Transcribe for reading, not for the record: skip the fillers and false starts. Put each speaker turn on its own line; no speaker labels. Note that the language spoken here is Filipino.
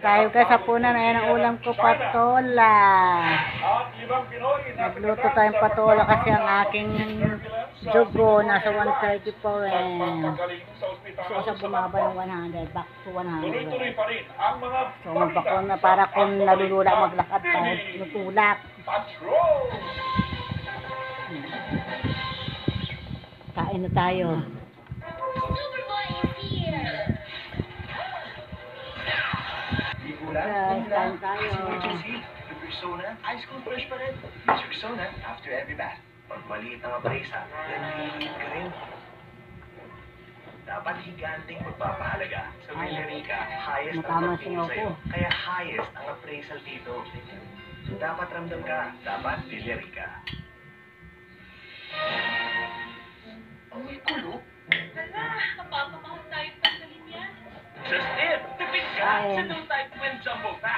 Tayo guys, sa punan. Ayan ang ulam ko, patola. Nagluto tayong patola kasi ang aking jugo nasa 130 po eh. So, sa bumaba ng 100, back to 100. So, magbakon na para kung nalulula maglakad tayo, nutulak. Kain na tayo. Guys, kain tayo.
Rexona, ice cold fresh pa rin. Use Rexona after every bath. Pag maliit ang apresa, naliliit ka rin. Dapat higanting magpapahalaga. Sa Villarica, highest ang pagtingin sa'yo. Kaya highest ang appraisal dito. Dapat ramdam ka. Dapat Villarica. Ang may kulo?
Hala, napapamahal tayo pagsalin yan.
Just it! Tipid ka sa 2-type Twin Jumbo Pack.